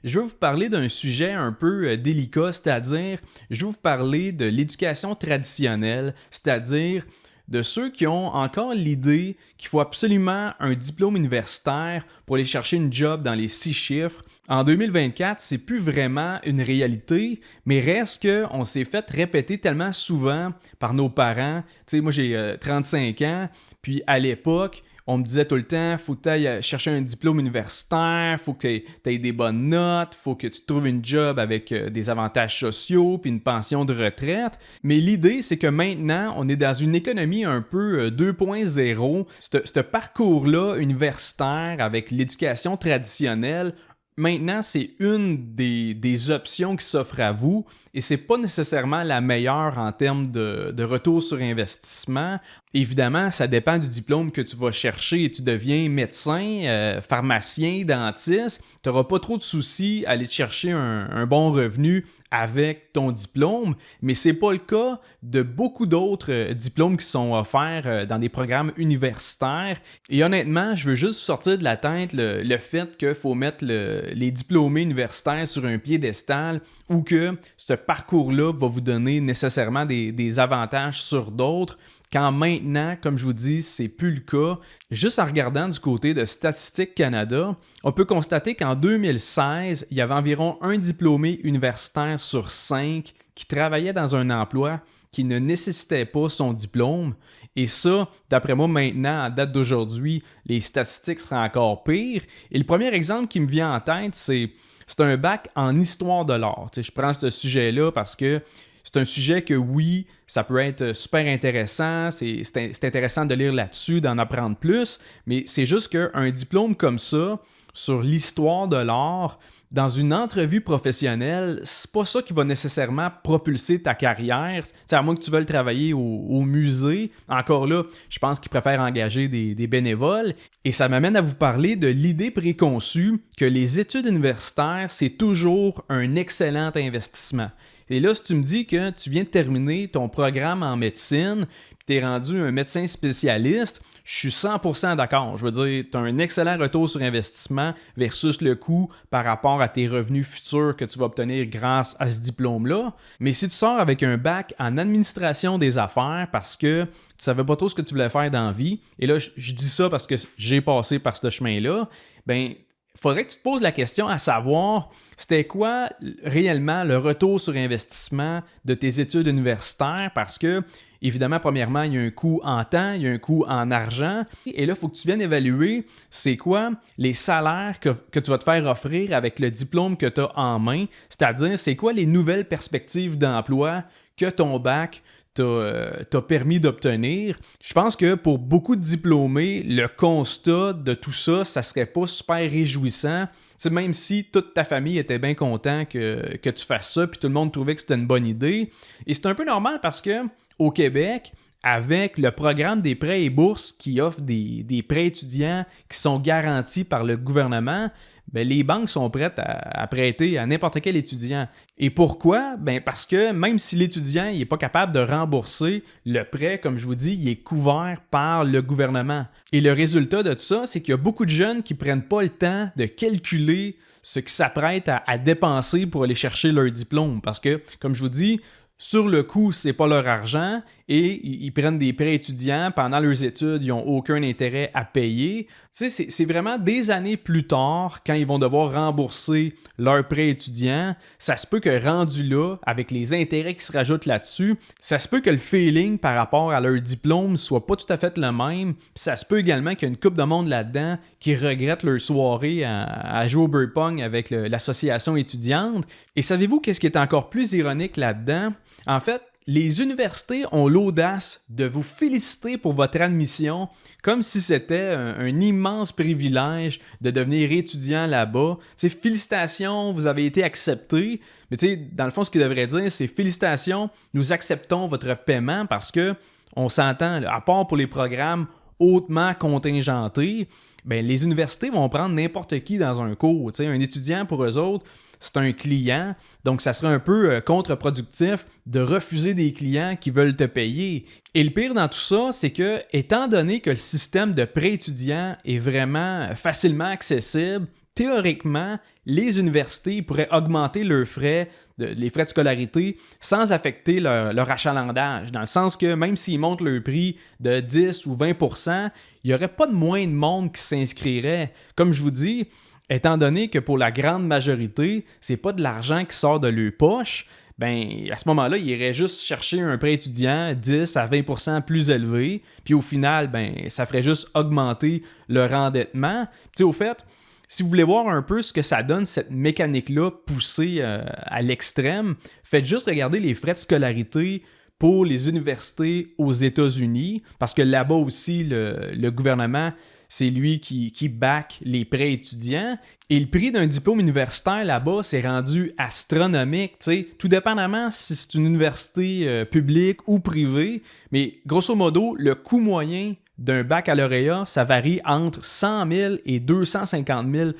je veux vous parler d'un sujet un peu délicat, c'est-à-dire, je veux vous parler de l'éducation traditionnelle, c'est-à-dire de ceux qui ont encore l'idée qu'il faut absolument un diplôme universitaire pour aller chercher une job dans les 6 chiffres. En 2024, c'est plus vraiment une réalité, mais reste qu'on s'est fait répéter tellement souvent par nos parents. Tu sais, moi j'ai 35 ans, puis à l'époque, on me disait tout le temps, faut que tu ailles chercher un diplôme universitaire, faut que tu aies des bonnes notes, faut que tu trouves une job avec des avantages sociaux puis une pension de retraite. Mais l'idée, c'est que maintenant, on est dans une économie un peu 2.0. Ce parcours-là universitaire avec l'éducation traditionnelle, maintenant, c'est une des options qui s'offrent à vous et c'est pas nécessairement la meilleure en termes de retour sur investissement. Évidemment, ça dépend du diplôme que tu vas chercher. Tu deviens médecin, pharmacien, dentiste. Tu n'auras pas trop de soucis à aller te chercher un bon revenu avec ton diplôme, mais c'est pas le cas de beaucoup d'autres diplômes qui sont offerts dans des programmes universitaires. Et honnêtement, je veux juste sortir de la tête le fait qu'il faut mettre les diplômés universitaires sur un piédestal ou que ce parcours-là va vous donner nécessairement des avantages sur d'autres. Quand maintenant, comme je vous dis, c'est plus le cas. Juste en regardant du côté de Statistique Canada, on peut constater qu'en 2016, il y avait environ un diplômé universitaire sur 5 qui travaillait dans un emploi qui ne nécessitait pas son diplôme. Et ça, d'après moi, maintenant, à date d'aujourd'hui, les statistiques seraient encore pires. Et le premier exemple qui me vient en tête, c'est un bac en histoire de l'art. Tu sais, je prends ce sujet-là parce que c'est un sujet que oui, ça peut être super intéressant, c'est intéressant de lire là-dessus, d'en apprendre plus, mais c'est juste qu'un diplôme comme ça, sur l'histoire de l'art, dans une entrevue professionnelle, c'est pas ça qui va nécessairement propulser ta carrière. T'sais, à moins que tu veuilles travailler au musée, encore là, je pense qu'ils préfèrent engager des bénévoles. Et ça m'amène à vous parler de l'idée préconçue que les études universitaires, c'est toujours un excellent investissement. Et là, si tu me dis que tu viens de terminer ton programme en médecine, puis tu es rendu un médecin spécialiste, je suis 100% d'accord. Je veux dire, tu as un excellent retour sur investissement versus le coût par rapport à tes revenus futurs que tu vas obtenir grâce à ce diplôme-là. Mais si tu sors avec un bac en administration des affaires parce que tu savais pas trop ce que tu voulais faire dans la vie, et là, je dis ça parce que j'ai passé par ce chemin-là, ben il faudrait que tu te poses la question à savoir c'était quoi réellement le retour sur investissement de tes études universitaires parce que, évidemment, premièrement, il y a un coût en temps, il y a un coût en argent et là, il faut que tu viennes évaluer c'est quoi les salaires que tu vas te faire offrir avec le diplôme que tu as en main, c'est-à-dire c'est quoi les nouvelles perspectives d'emploi que ton bac t'a permis d'obtenir. Je pense que pour beaucoup de diplômés, le constat de tout ça, ça serait pas super réjouissant. T'sais, même si toute ta famille était bien content que tu fasses ça, puis tout le monde trouvait que c'était une bonne idée. Et c'est un peu normal parce que au Québec, avec le programme des prêts et bourses qui offre des prêts étudiants qui sont garantis par le gouvernement, ben, les banques sont prêtes à prêter à n'importe quel étudiant. Et pourquoi? Ben, parce que même si l'étudiant n'est pas capable de rembourser le prêt, comme je vous dis, il est couvert par le gouvernement. Et le résultat de tout ça, c'est qu'il y a beaucoup de jeunes qui ne prennent pas le temps de calculer ce qu'ils s'apprêtent à dépenser pour aller chercher leur diplôme. Parce que, comme je vous dis, sur le coup, c'est pas leur argent et ils prennent des prêts étudiants pendant leurs études, ils n'ont aucun intérêt à payer. Tu sais, c'est vraiment des années plus tard, quand ils vont devoir rembourser leurs prêts étudiants, ça se peut que rendu là, avec les intérêts qui se rajoutent là-dessus, ça se peut que le feeling par rapport à leur diplôme soit pas tout à fait le même. Puis ça se peut également qu'il y ait une couple de monde là-dedans qui regrette leur soirée à jouer au beer pong avec l'association étudiante. Et savez-vous qu'est-ce qui est encore plus ironique là-dedans? En fait, les universités ont l'audace de vous féliciter pour votre admission comme si c'était un immense privilège de devenir étudiant là-bas. T'sais, félicitations, vous avez été accepté. Mais dans le fond, ce qu'ils devraient dire, c'est félicitations, nous acceptons votre paiement parce que on s'entend, à part pour les programmes hautement contingentés, ben, les universités vont prendre n'importe qui dans un cours. Un étudiant, pour eux autres, c'est un client. Donc, ça serait un peu contre-productif de refuser des clients qui veulent te payer. Et le pire dans tout ça, c'est que, étant donné que le système de prêt étudiant est vraiment facilement accessible, théoriquement, les universités pourraient augmenter leurs frais, les frais de scolarité, sans affecter leur achalandage. Dans le sens que même s'ils montent leur prix de 10 ou 20%, il n'y aurait pas de moins de monde qui s'inscrirait. Comme je vous dis, étant donné que pour la grande majorité, c'est pas de l'argent qui sort de leur poche, ben à ce moment-là, ils iraient juste chercher un prêt étudiant 10 à 20% plus élevé, puis au final, ben ça ferait juste augmenter leur endettement. Puis au fait, si vous voulez voir un peu ce que ça donne, cette mécanique-là poussée à l'extrême, faites juste regarder les frais de scolarité pour les universités aux États-Unis, parce que là-bas aussi, le gouvernement, c'est lui qui back les prêts étudiants. Et le prix d'un diplôme universitaire là-bas, c'est rendu astronomique, tout dépendamment si c'est une université publique ou privée. Mais grosso modo, le coût moyen d'un baccalauréat, ça varie entre 100 000 et 250 000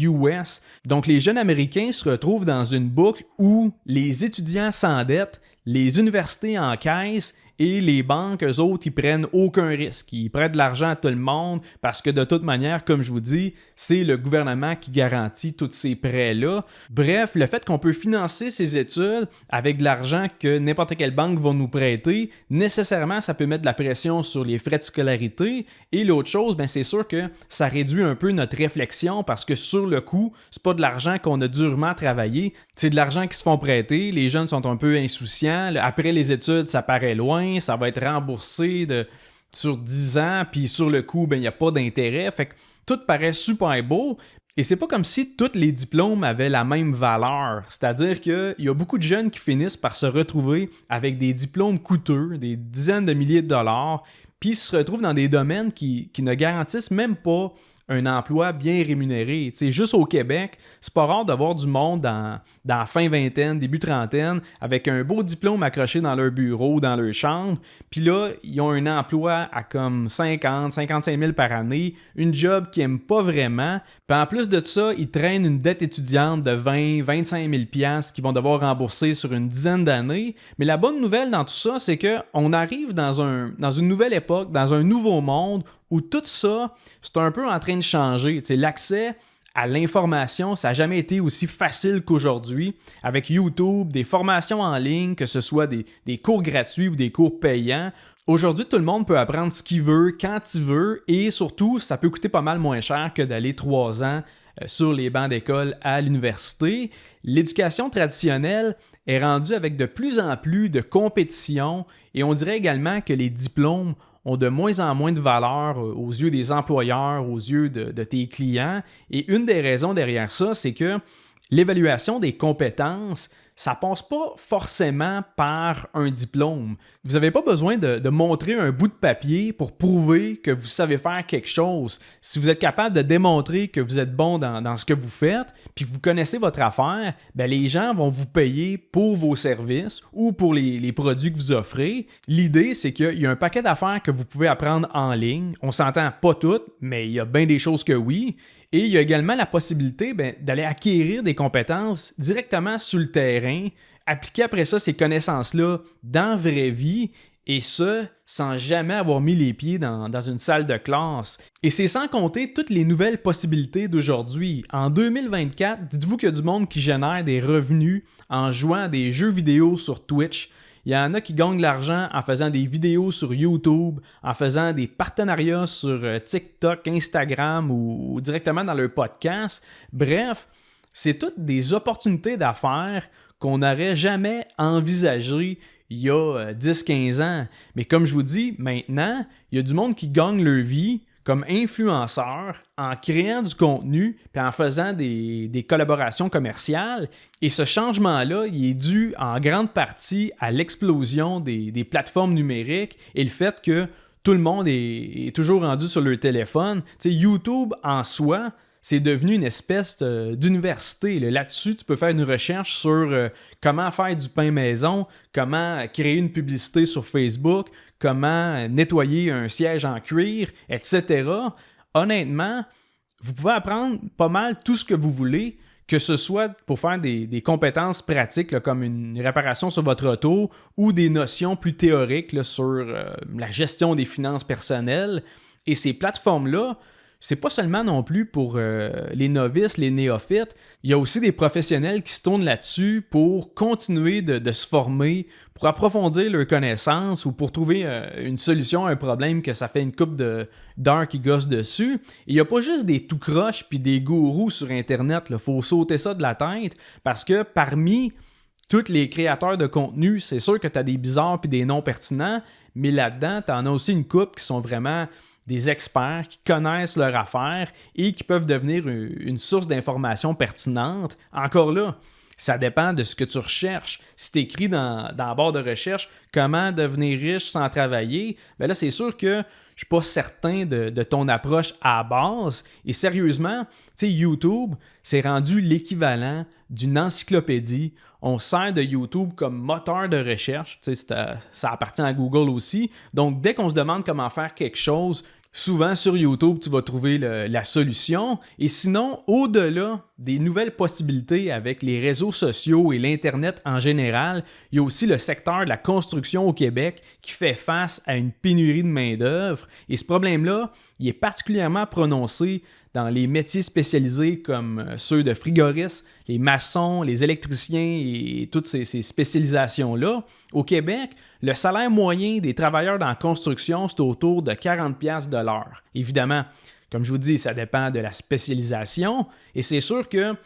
US. Donc, les jeunes Américains se retrouvent dans une boucle où les étudiants s'endettent, les universités encaissent et les banques, eux autres, ils prennent aucun risque. Ils prêtent de l'argent à tout le monde parce que de toute manière, comme je vous dis, c'est le gouvernement qui garantit tous ces prêts-là. Bref, le fait qu'on peut financer ces études avec de l'argent que n'importe quelle banque va nous prêter, nécessairement, ça peut mettre de la pression sur les frais de scolarité. Et l'autre chose, ben, c'est sûr que ça réduit un peu notre réflexion parce que sur le coup, c'est pas de l'argent qu'on a durement travaillé, c'est de l'argent qui se font prêter. Les jeunes sont un peu insouciants. Après les études, ça paraît loin. Ça va être remboursé sur 10 ans, puis sur le coup, ben, il n'y a pas d'intérêt. Fait que tout paraît super beau. Et c'est pas comme si tous les diplômes avaient la même valeur. C'est-à-dire qu'il y a beaucoup de jeunes qui finissent par se retrouver avec des diplômes coûteux, des dizaines de milliers de dollars, puis se retrouvent dans des domaines qui ne garantissent même pas un emploi bien rémunéré. T'sais, juste au Québec, c'est pas rare de voir du monde dans la fin vingtaine, début trentaine, avec un beau diplôme accroché dans leur bureau, dans leur chambre, puis là, ils ont un emploi à comme 50, 55 000 par année, une job qu'ils n'aiment pas vraiment, puis en plus de ça, ils traînent une dette étudiante de 20, 25 000 $ qu'ils vont devoir rembourser sur une dizaine d'années. Mais la bonne nouvelle dans tout ça, c'est qu'on arrive dans une nouvelle époque, dans un nouveau monde, où tout ça, c'est un peu en train de changer. T'sais, l'accès à l'information, ça n'a jamais été aussi facile qu'aujourd'hui. Avec YouTube, des formations en ligne, que ce soit des cours gratuits ou des cours payants, aujourd'hui, tout le monde peut apprendre ce qu'il veut, quand il veut, et surtout, ça peut coûter pas mal moins cher que d'aller 3 ans sur les bancs d'école à l'université. L'éducation traditionnelle est rendue avec de plus en plus de compétition, et on dirait également que les diplômes ont de moins en moins de valeur aux yeux des employeurs, aux yeux de tes clients. Et une des raisons derrière ça, c'est que l'évaluation des compétences, ça passe pas forcément par un diplôme. Vous n'avez pas besoin de montrer un bout de papier pour prouver que vous savez faire quelque chose. Si vous êtes capable de démontrer que vous êtes bon dans ce que vous faites, puis que vous connaissez votre affaire, ben les gens vont vous payer pour vos services ou pour les produits que vous offrez. L'idée, c'est qu'il y a un paquet d'affaires que vous pouvez apprendre en ligne. On s'entend pas toutes, mais il y a bien des choses que oui. Et il y a également la possibilité d'aller acquérir des compétences directement sur le terrain, appliquer après ça ces connaissances-là dans la vraie vie, et ça, sans jamais avoir mis les pieds dans une salle de classe. Et c'est sans compter toutes les nouvelles possibilités d'aujourd'hui. En 2024, dites-vous qu'il y a du monde qui génère des revenus en jouant à des jeux vidéo sur Twitch. Il y en a qui gagnent de l'argent en faisant des vidéos sur YouTube, en faisant des partenariats sur TikTok, Instagram ou directement dans leur podcast. Bref, c'est toutes des opportunités d'affaires qu'on n'aurait jamais envisagées il y a 10-15 ans. Mais comme je vous dis, maintenant, il y a du monde qui gagne leur vie comme influenceur en créant du contenu puis en faisant des collaborations commerciales. Et ce changement-là, il est dû en grande partie à l'explosion des plateformes numériques et le fait que tout le monde est toujours rendu sur leur téléphone. Tu sais, YouTube en soi, c'est devenu une espèce d'université. Là-dessus, tu peux faire une recherche sur comment faire du pain maison, comment créer une publicité sur Facebook, comment nettoyer un siège en cuir, etc. Honnêtement, vous pouvez apprendre pas mal tout ce que vous voulez, que ce soit pour faire des compétences pratiques là, comme une réparation sur votre auto ou des notions plus théoriques là, sur la gestion des finances personnelles. Et ces plateformes-là, c'est pas seulement non plus pour les novices, les néophytes. Il y a aussi des professionnels qui se tournent là-dessus pour continuer de se former, pour approfondir leurs connaissances ou pour trouver une solution à un problème que ça fait une couple d'heures qui gossent dessus. Il n'y a pas juste des tout croches puis des gourous sur Internet. Il faut sauter ça de la tête parce que parmi tous les créateurs de contenu, c'est sûr que tu as des bizarres puis des non pertinents, mais là-dedans, tu en as aussi une couple qui sont vraiment des experts qui connaissent leur affaire et qui peuvent devenir une source d'informations pertinente. Encore là, ça dépend de ce que tu recherches. Si tu écris dans la barre de recherche « Comment devenir riche sans travailler », bien là, c'est sûr que je ne suis pas certain de ton approche à la base. Et sérieusement, tu sais, YouTube, c'est rendu l'équivalent d'une encyclopédie. On sert de YouTube comme moteur de recherche. Tu sais, ça appartient à Google aussi. Donc, dès qu'on se demande comment faire quelque chose, souvent sur YouTube, tu vas trouver la solution. Et sinon, au-delà des nouvelles possibilités avec les réseaux sociaux et l'Internet en général, il y a aussi le secteur de la construction au Québec qui fait face à une pénurie de main-d'œuvre. Et ce problème-là, il est particulièrement prononcé dans les métiers spécialisés comme ceux de frigoristes, les maçons, les électriciens et toutes ces spécialisations-là. Au Québec, le salaire moyen des travailleurs dans la construction, c'est autour de 40$ de l'heure. Évidemment, comme je vous dis, ça dépend de la spécialisation et c'est sûr que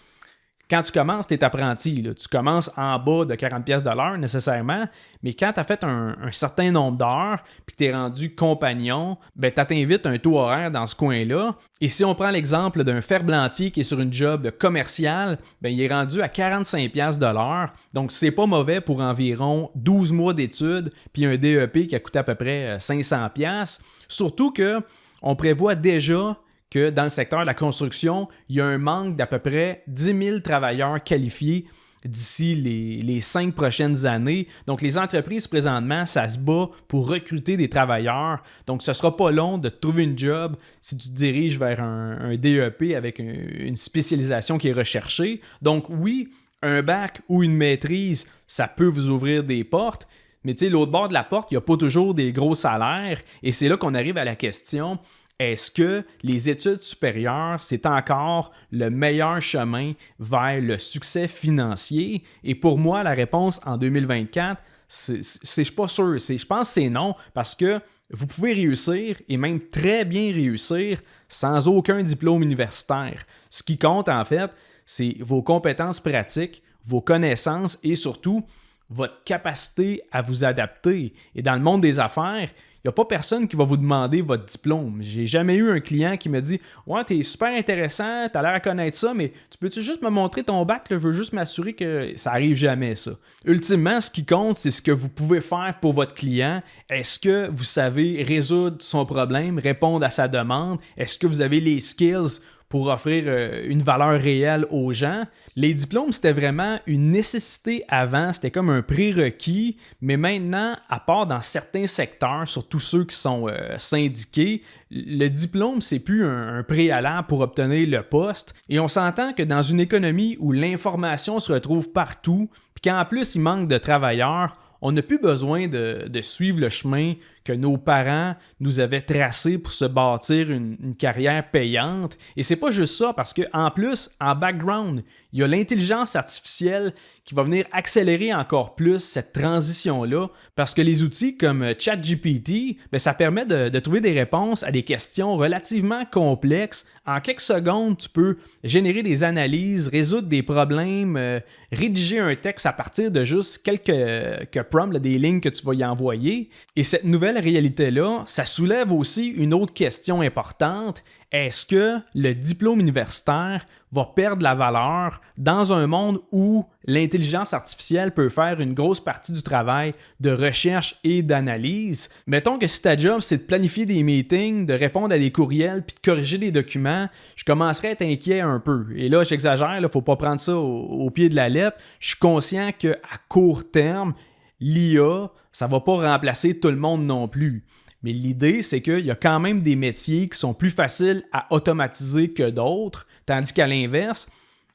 quand tu commences, tu es apprenti. Là. Tu commences en bas de 40$ de l'heure nécessairement, mais quand tu as fait un certain nombre d'heures puis que tu es rendu compagnon, ben, tu t'invites un taux horaire dans ce coin-là. Et si on prend l'exemple d'un ferblantier qui est sur une job commerciale, ben, il est rendu à 45$ de l'heure. Donc, c'est pas mauvais pour environ 12 mois d'études puis un DEP qui a coûté à peu près 500$. Surtout qu'on prévoit déjà que dans le secteur de la construction, il y a un manque d'à peu près 10 000 travailleurs qualifiés d'ici les 5 prochaines années. Donc, les entreprises, présentement, ça se bat pour recruter des travailleurs. Donc, ce ne sera pas long de trouver une job si tu te diriges vers un DEP avec une spécialisation qui est recherchée. Donc, oui, un bac ou une maîtrise, ça peut vous ouvrir des portes. Mais tu sais, l'autre bord de la porte, il n'y a pas toujours des gros salaires. Et c'est là qu'on arrive à la question... Est-ce que les études supérieures, c'est encore le meilleur chemin vers le succès financier? Et pour moi, la réponse en 2024, je suis pas sûr. Je pense que c'est non, parce que vous pouvez réussir, et même très bien réussir, sans aucun diplôme universitaire. Ce qui compte, en fait, c'est vos compétences pratiques, vos connaissances et surtout votre capacité à vous adapter. Et dans le monde des affaires, il n'y a pas personne qui va vous demander votre diplôme. J'ai jamais eu un client qui me dit « Ouais, t'es super intéressant, t'as l'air à connaître ça, mais tu peux-tu juste me montrer ton bac? Là, je veux juste m'assurer que ça arrive jamais, ça. » Ultimement, ce qui compte, c'est ce que vous pouvez faire pour votre client. Est-ce que vous savez résoudre son problème, répondre à sa demande? Est-ce que vous avez les skills pour offrir une valeur réelle aux gens? Les diplômes, c'était vraiment une nécessité avant, c'était comme un prérequis, mais maintenant, à part dans certains secteurs, surtout ceux qui sont syndiqués, le diplôme, c'est plus un préalable pour obtenir le poste. Et on s'entend que dans une économie où l'information se retrouve partout, puis qu'en plus, il manque de travailleurs, on n'a plus besoin de suivre le chemin que nos parents nous avaient tracé pour se bâtir une carrière payante. Et c'est pas juste ça, parce qu'en plus, en background, il y a l'intelligence artificielle qui va venir accélérer encore plus cette transition-là, parce que les outils comme ChatGPT, bien, ça permet de trouver des réponses à des questions relativement complexes. En quelques secondes, tu peux générer des analyses, résoudre des problèmes, rédiger un texte à partir de juste quelques prompts, là, des lignes que tu vas y envoyer. Et cette nouvelle réalité-là, ça soulève aussi une autre question importante. Est-ce que le diplôme universitaire va perdre la valeur dans un monde où l'intelligence artificielle peut faire une grosse partie du travail de recherche et d'analyse? Mettons que si ta job, c'est de planifier des meetings, de répondre à des courriels puis de corriger des documents, je commencerais à être inquiet un peu. Et là, j'exagère, il ne faut pas prendre ça au pied de la lettre. Je suis conscient qu'à court terme, l'IA, ça ne va pas remplacer tout le monde non plus. Mais l'idée, c'est qu'il y a quand même des métiers qui sont plus faciles à automatiser que d'autres, tandis qu'à l'inverse,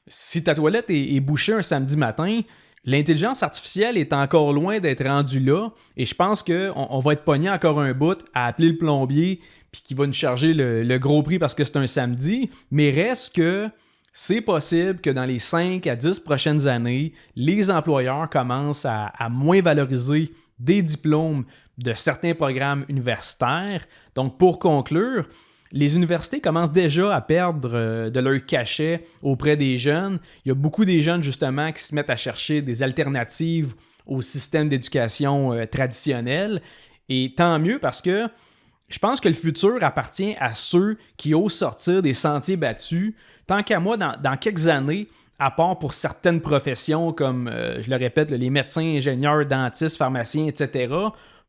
si ta toilette est bouchée un samedi matin, L'intelligence artificielle est encore loin d'être rendue là et je pense qu'on va être pogné encore un bout à appeler le plombier puis qu'il va nous charger le gros prix parce que c'est un samedi, mais reste que c'est possible que dans les 5 à 10 prochaines années, les employeurs commencent à moins valoriser des diplômes de certains programmes universitaires. Donc, pour conclure, les universités commencent déjà à perdre de leur cachet auprès des jeunes. Il y a beaucoup des jeunes, justement, qui se mettent à chercher des alternatives au système d'éducation traditionnel. Et tant mieux parce que je pense que le futur appartient à ceux qui osent sortir des sentiers battus. Tant qu'à moi, dans quelques années, à part pour certaines professions comme, je le répète, les médecins, ingénieurs, dentistes, pharmaciens, etc.,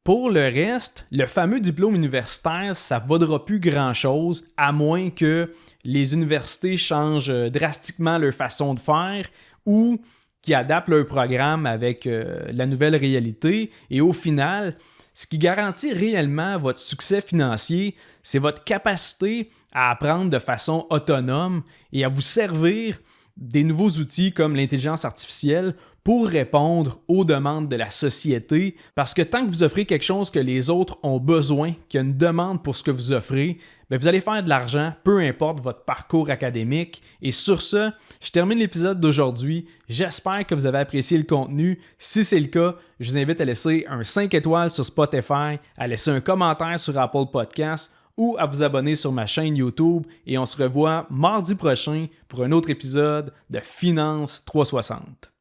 pour le reste, le fameux diplôme universitaire, ça ne vaudra plus grand-chose, à moins que les universités changent drastiquement leur façon de faire ou qu'ils adaptent leur programme avec la nouvelle réalité. Et au final, ce qui garantit réellement votre succès financier, c'est votre capacité à apprendre de façon autonome et à vous servir des nouveaux outils comme l'intelligence artificielle pour répondre aux demandes de la société. Parce que tant que vous offrez quelque chose que les autres ont besoin, qu'il y a une demande pour ce que vous offrez, bien, vous allez faire de l'argent, peu importe votre parcours académique. Et sur ce, je termine l'épisode d'aujourd'hui. J'espère que vous avez apprécié le contenu. Si c'est le cas, je vous invite à laisser un 5 étoiles sur Spotify, à laisser un commentaire sur Apple Podcasts ou à vous abonner sur ma chaîne YouTube. Et on se revoit mardi prochain pour un autre épisode de Finance 360.